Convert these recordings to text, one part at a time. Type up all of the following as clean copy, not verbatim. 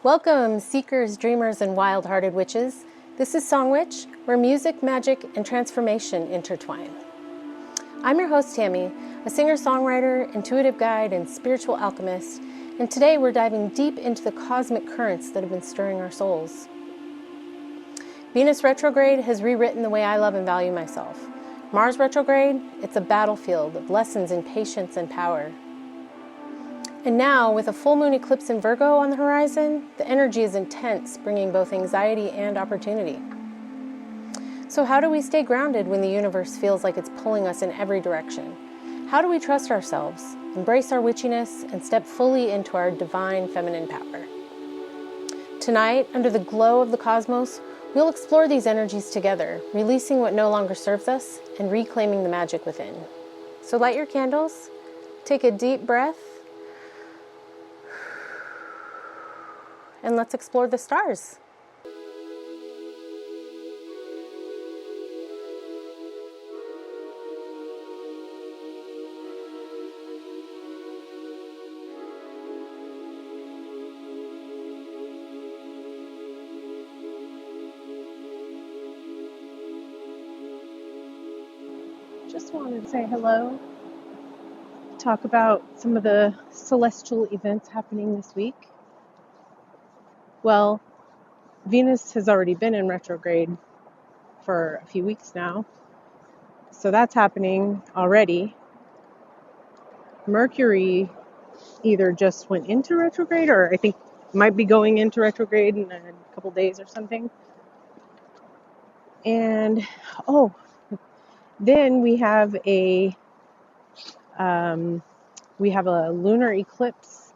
Welcome, seekers, dreamers, and wild-hearted witches. This is Song Witch, where music, magic, and transformation intertwine. I'm your host, Tammy, a singer-songwriter, intuitive guide, and spiritual alchemist, and today we're diving deep into the cosmic currents that have been stirring our souls. Venus retrograde has rewritten the way I love and value myself. Mars retrograde, it's a battlefield of lessons in patience and power. And now, with a full moon eclipse in Virgo on the horizon, the energy is intense, bringing both anxiety and opportunity. So how do we stay grounded when the universe feels like it's pulling us in every direction? How do we trust ourselves, embrace our witchiness, and step fully into our divine feminine power? Tonight, under the glow of the cosmos, we'll explore these energies together, releasing what no longer serves us and reclaiming the magic within. So light your candles, take a deep breath, and let's explore the stars. Just wanted to say hello, talk about some of the celestial events happening this week. Well, Venus has already been in retrograde for a few weeks now, so that's happening already. Mercury either just went into retrograde or I think might be going into retrograde in a couple days or something. And then we have a lunar eclipse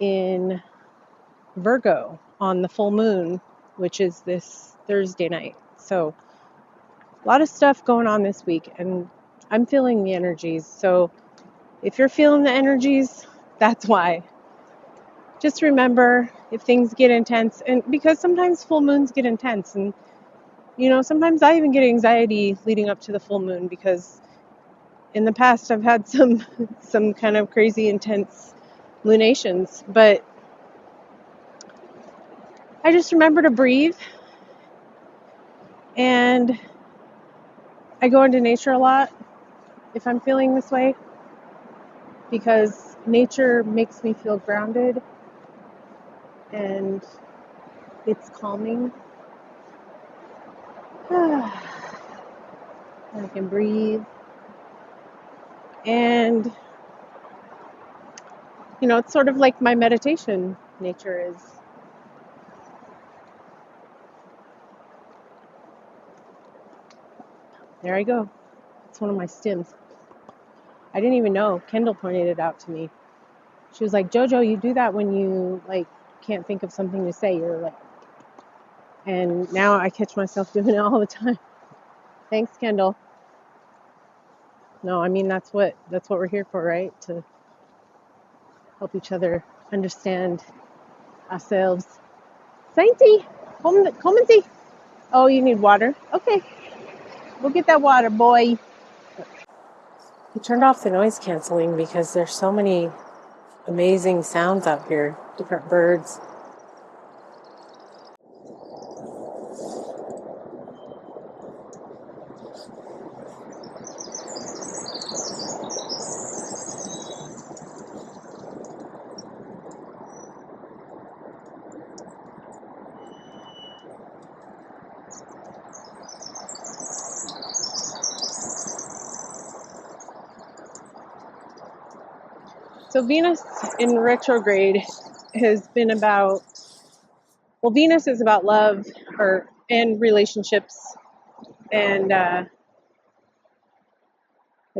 in Virgo on the full moon, which is this Thursday night. So a lot of stuff going on this week, and I'm feeling the energies. So if you're feeling the energies, that's why. Just remember, if things get intense, and because sometimes full moons get intense, and sometimes I even get anxiety leading up to the full moon because in the past I've had some kind of crazy intense lunations, but I just remember to breathe, and I go into nature a lot if I'm feeling this way because nature makes me feel grounded and it's calming. I can breathe, and it's sort of like my meditation. Nature is. There I go. It's one of my stems. I didn't even know. Kendall pointed it out to me. She was like, "Jojo, you do that when you can't think of something to say. You're like," and now I catch myself doing it all the time. Thanks, Kendall. No, I mean that's what we're here for, right? To help each other understand ourselves. Sainty, come and see. Oh, you need water? Okay, we'll get that water, boy. He turned off the noise canceling because there's so many amazing sounds out here, different birds. So Venus in retrograde has been about, Venus is about love and relationships and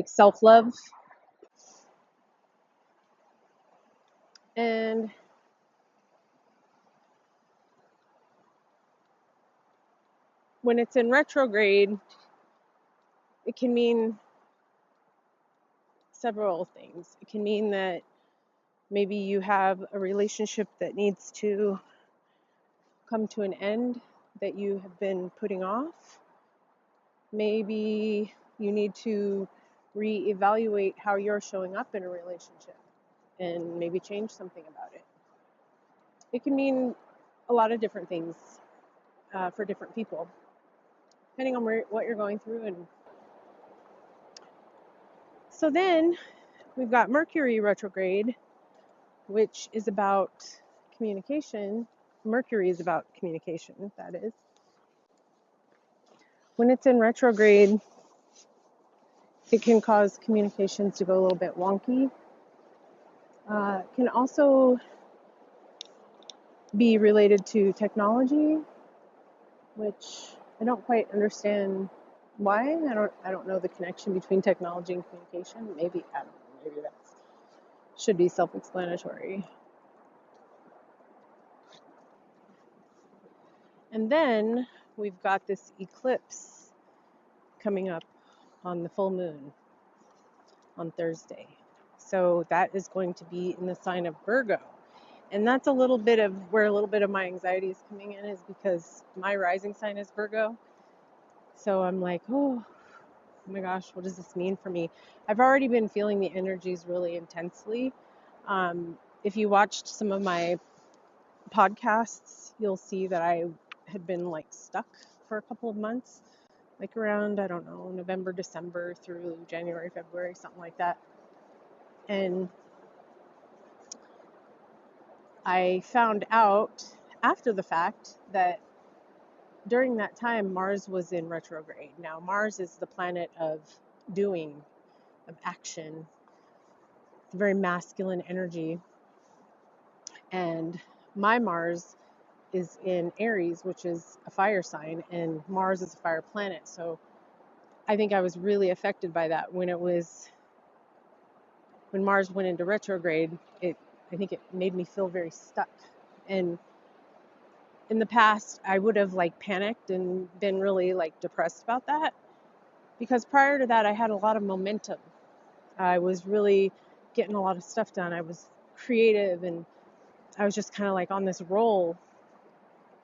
self-love. And when it's in retrograde, it can mean several things. It can mean that maybe you have a relationship that needs to come to an end that you have been putting off. Maybe you need to reevaluate how you're showing up in a relationship and maybe change something about it. it can mean a lot of different things for different people, depending on what you're going through. And so then we've got Mercury retrograde, which is about communication. Mercury is about communication, that is. When it's in retrograde, it can cause communications to go a little bit wonky. Can also be related to technology, which I don't quite understand why. I don't know the connection between technology and communication. Maybe I don't know. Maybe that should be self-explanatory. And then we've got this eclipse coming up on the full moon on Thursday. So that is going to be in the sign of Virgo. And that's a little bit of where a little bit of my anxiety is coming in, is because my rising sign is Virgo. So I'm like, oh my gosh, what does this mean for me? I've already been feeling the energies really intensely. If you watched some of my podcasts, you'll see that I had been like stuck for a couple of months, like around, I don't know, November, December through January, February, something like that. And I found out after the fact that during that time, Mars was in retrograde. Now, Mars is the planet of doing, of action. It's a very masculine energy. And my Mars is in Aries, which is a fire sign, and Mars is a fire planet. So I think I was really affected by that when Mars went into retrograde. I think it made me feel very stuck. And in the past, I would have like panicked and been really like depressed about that, because prior to that, I had a lot of momentum. I was really getting a lot of stuff done. I was creative, and I was just kind of like on this roll.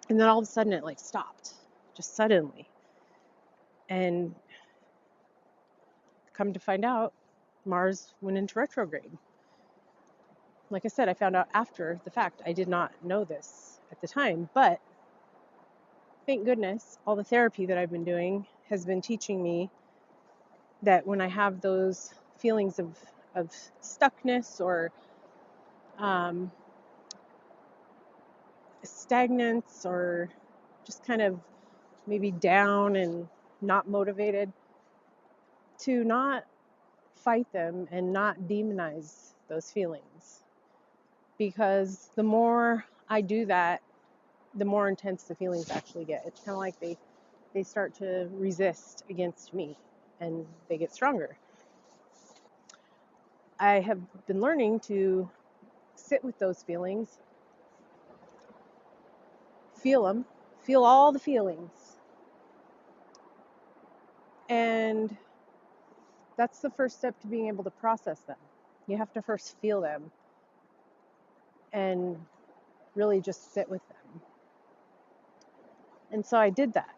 And then all of a sudden it like stopped, just suddenly. And come to find out, Mars went into retrograde. Like I said, I found out after the fact. I did not know this at the time, but thank goodness all the therapy that I've been doing has been teaching me that when I have those feelings of stuckness or stagnance, or just kind of maybe down and not motivated, to not fight them and not demonize those feelings. Because the more I do that, the more intense the feelings actually get. It's kind of like they start to resist against me, and they get stronger. I have been learning to sit with those feelings, feel them, feel all the feelings. And that's the first step to being able to process them. You have to first feel them and really just sit with them. And so I did that.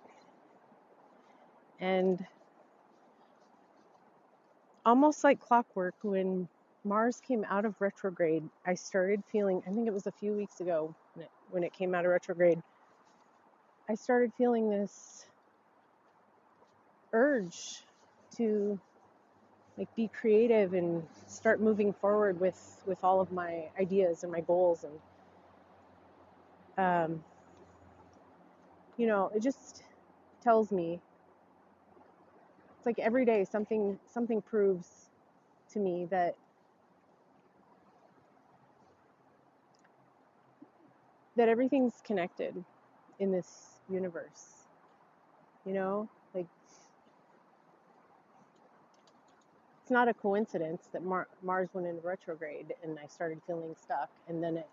And almost like clockwork, when Mars came out of retrograde, I started feeling, I think it was a few weeks ago when it came out of retrograde, I started feeling this urge to like be creative and start moving forward with all of my ideas and my goals. And it just tells me, it's like every day something proves to me that everything's connected in this universe. Like, it's not a coincidence that Mars went into retrograde and I started feeling stuck, and then it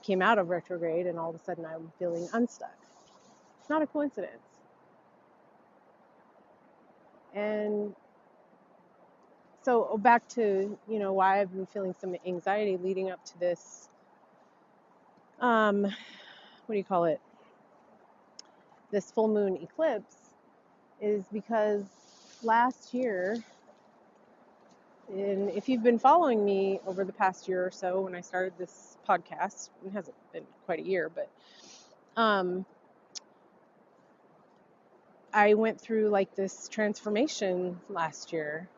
came out of retrograde and all of a sudden I'm feeling unstuck. It's not a coincidence. And so back to, why I've been feeling some anxiety leading up to this, this full moon eclipse, is because last year, and if you've been following me over the past year or so, when I started this podcast. It hasn't been quite a year, but I went through like this transformation last year,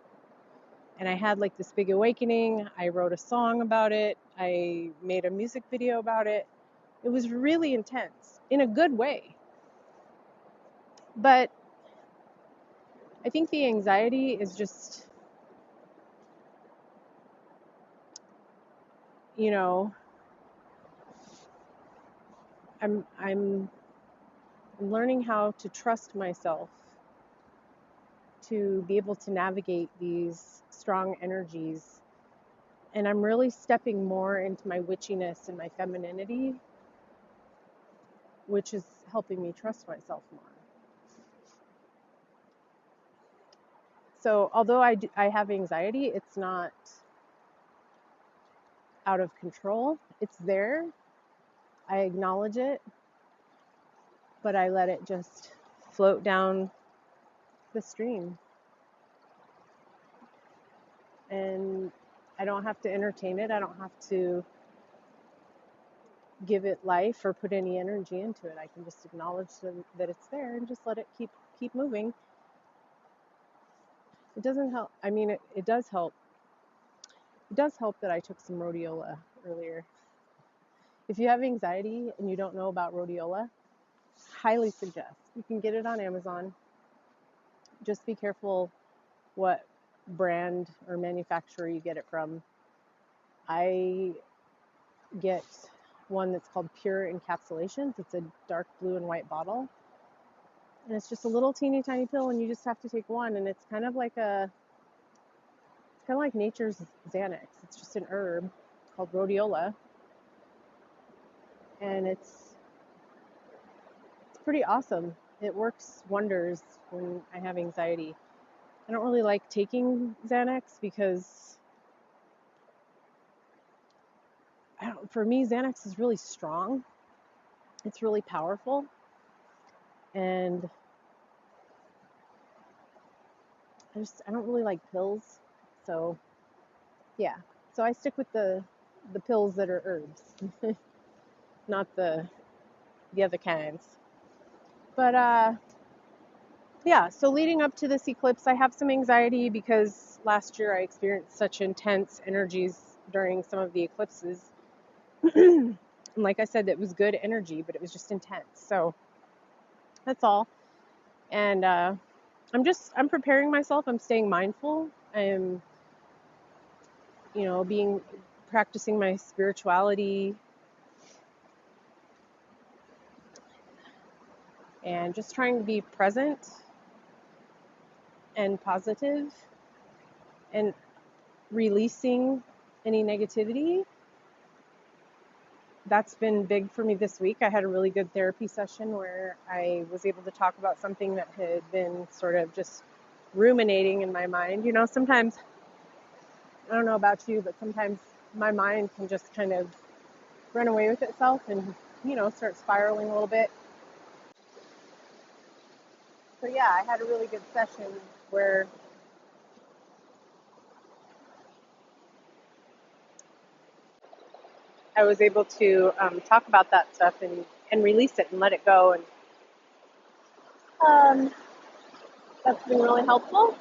and I had like this big awakening. I wrote a song about it. I made a music video about it. It was really intense in a good way. But I think the anxiety is just, you know, I'm learning how to trust myself to be able to navigate these strong energies. And I'm really stepping more into my witchiness and my femininity, which is helping me trust myself more. So although I have anxiety, it's not out of control. It's there. I acknowledge it, but I let it just float down the stream. And I don't have to entertain it. I don't have to give it life or put any energy into it. I can just acknowledge that it's there and just let it keep moving. It doesn't help. I mean, it does help. It does help that I took some rhodiola earlier. If you have anxiety and you don't know about rhodiola, highly suggest. You can get it on Amazon. Just be careful what brand or manufacturer you get it from. I get one that's called Pure Encapsulations. It's a dark blue and white bottle. And it's just a little teeny tiny pill, and you just have to take one. And it's kind of like nature's Xanax. It's just an herb called rhodiola. And it's pretty awesome. It works wonders when I have anxiety. I don't really like taking Xanax because for me, Xanax is really strong. It's really powerful. And I don't really like pills. So yeah. So I stick with the pills that are herbs, not the other kinds. But yeah, so leading up to this eclipse, I have some anxiety because last year I experienced such intense energies during some of the eclipses. And like I said, it was good energy, but it was just intense. So that's all. And I'm preparing myself. I'm staying mindful. I'm, practicing my spirituality and just trying to be present and positive and releasing any negativity. That's been big for me this week. I had a really good therapy session where I was able to talk about something that had been sort of just ruminating in my mind. Sometimes, I don't know about you, but sometimes my mind can just kind of run away with itself and, start spiraling a little bit. So yeah, I had a really good session where I was able to talk about that stuff and release it and let it go. And that's been really helpful.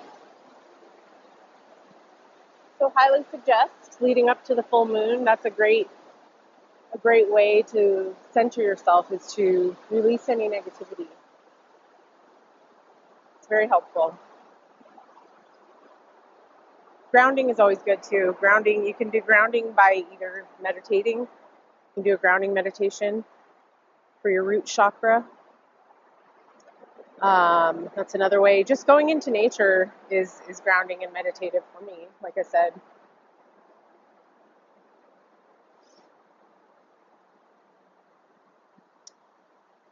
So highly suggest leading up to the full moon. That's a great way to center yourself, is to release any negativity. It's very helpful. Grounding is always good too. Grounding, you can do grounding by either meditating. You can do a grounding meditation for your root chakra. That's another way. Just going into nature is grounding and meditative for me, like I said.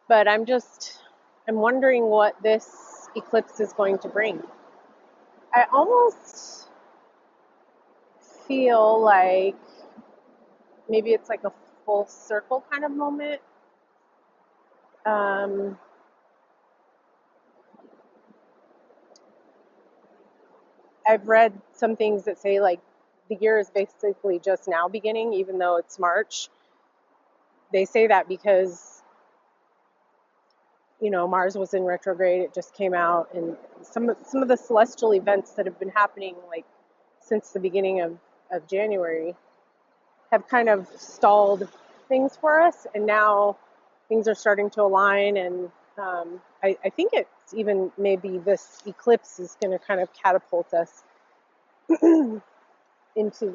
But I'm wondering what this eclipse is going to bring. I almost feel like maybe it's like a full circle kind of moment. I've read some things that say like the year is basically just now beginning, even though it's March. they say that because, Mars was in retrograde. It just came out, and some of the celestial events that have been happening like since the beginning of January have kind of stalled things for us, and now things are starting to align. And I think it's even maybe this eclipse is going to kind of catapult us into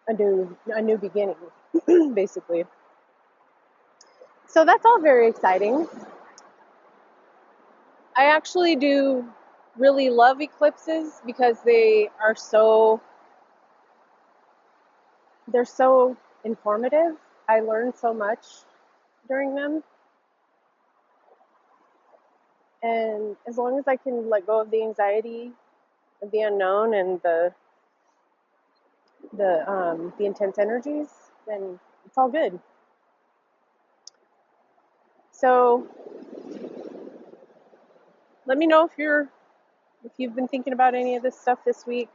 a new beginning, basically. So that's all very exciting. I actually do really love eclipses because they're so informative. I learn so much during them. And as long as I can let go of the anxiety of the unknown and the intense energies, then it's all good. So let me know if you've been thinking about any of this stuff this week.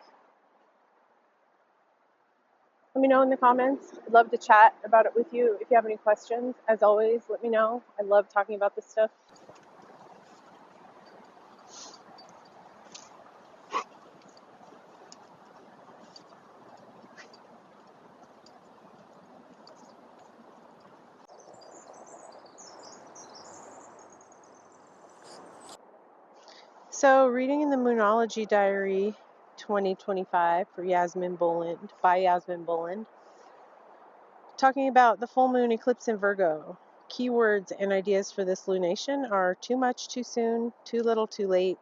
Let me know in the comments. I'd love to chat about it with you. If you have any questions, as always, let me know. I love talking about this stuff. So, reading in the Moonology Diary 2025 for Yasmin Boland, by Yasmin Boland, talking about the full moon eclipse in Virgo. Keywords and ideas for this lunation are too much too soon, too little too late,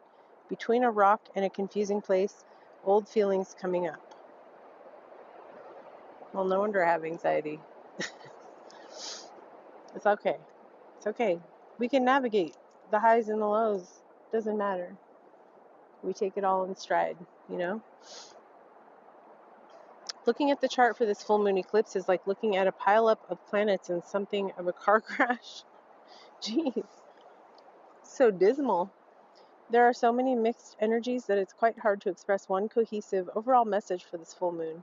between a rock and a confusing place, old feelings coming up. Well, no wonder I have anxiety. It's okay. It's okay. We can navigate the highs and the lows. Doesn't matter. We take it all in stride, Looking at the chart for this full moon eclipse is like looking at a pileup of planets in something of a car crash. Jeez. So dismal. There are so many mixed energies that it's quite hard to express one cohesive overall message for this full moon.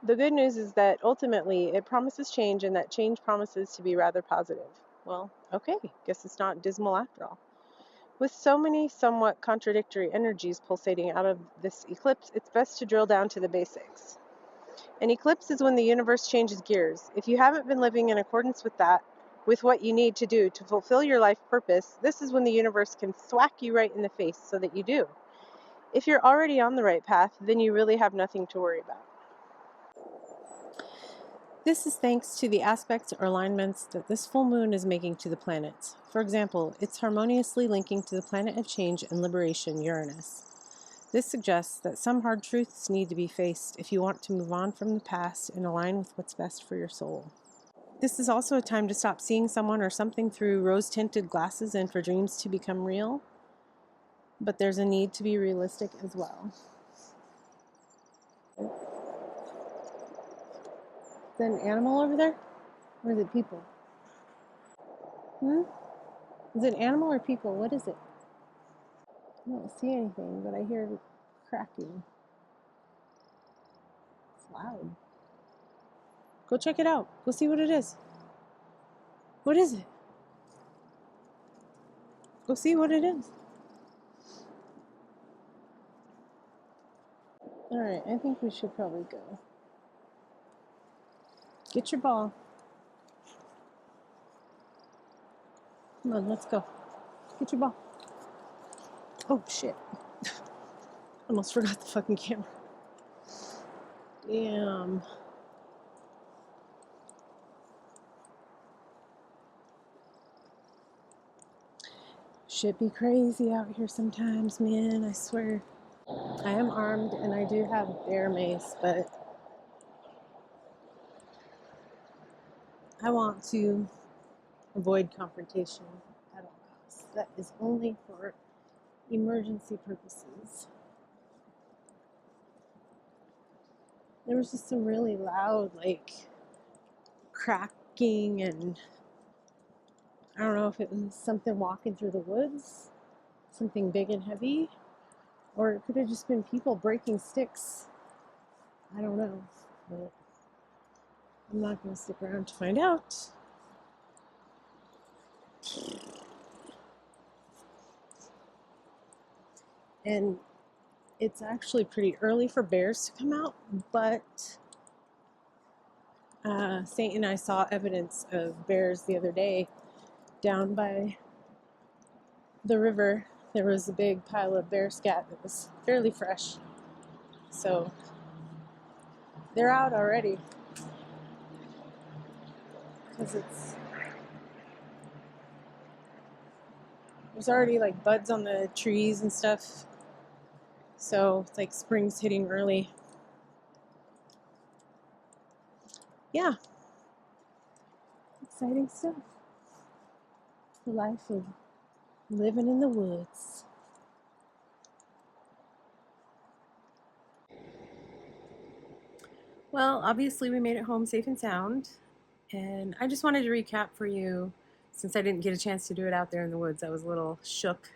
The good news is that ultimately it promises change, and that change promises to be rather positive. Well, okay, guess it's not dismal after all. With so many somewhat contradictory energies pulsating out of this eclipse, it's best to drill down to the basics. An eclipse is when the universe changes gears. If you haven't been living in accordance with that, with what you need to do to fulfill your life purpose, this is when the universe can thwack you right in the face so that you do. If you're already on the right path, then you really have nothing to worry about. This is thanks to the aspects or alignments that this full moon is making to the planets. For example, it's harmoniously linking to the planet of change and liberation, Uranus. This suggests that some hard truths need to be faced if you want to move on from the past and align with what's best for your soul. This is also a time to stop seeing someone or something through rose-tinted glasses and for dreams to become real. But there's a need to be realistic as well. Is that an animal over there? Or is it people? Is it animal or people? What is it? I don't see anything, but I hear cracking. It's loud. Go check it out. Go see what it is. What is it? Go see what it is. Alright, I think we should probably go. Get your ball. Come on, let's go. Get your ball. Oh, shit. Almost forgot the fucking camera. Damn. Shit be crazy out here sometimes, man, I swear. I am armed and I do have bear mace, but I want to avoid confrontation at all costs. That is only for emergency purposes. There was just some really loud, cracking, and I don't know if it was something walking through the woods, something big and heavy, or it could have just been people breaking sticks. I don't know, but I'm not going to stick around to find out. And it's actually pretty early for bears to come out, but Saint and I saw evidence of bears the other day down by the river. There was a big pile of bear scat that was fairly fresh. So they're out already. Because there's already like buds on the trees and stuff. So it's like spring's hitting early. Yeah. Exciting stuff. The life of living in the woods. Well, obviously we made it home safe and sound, and I just wanted to recap for you, since I didn't get a chance to do it out there in the woods. I was a little shook.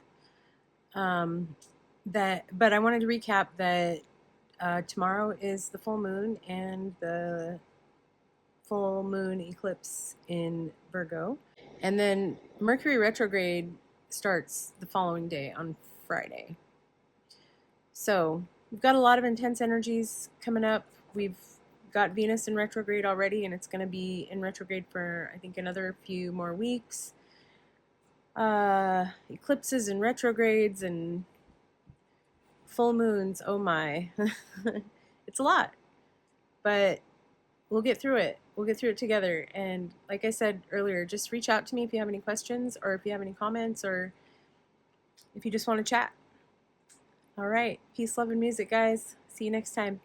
But I wanted to recap that tomorrow is the full moon and the full moon eclipse in Virgo, and then Mercury retrograde starts the following day on Friday. So we've got a lot of intense energies coming up. We've got Venus in retrograde already, and it's going to be in retrograde for, I think, another few more weeks. Eclipses and retrogrades and full moons, oh my. It's a lot. But we'll get through it. We'll get through it together. And like I said earlier, just reach out to me if you have any questions, or if you have any comments, or if you just want to chat. All right. Peace, love, and music, guys. See you next time.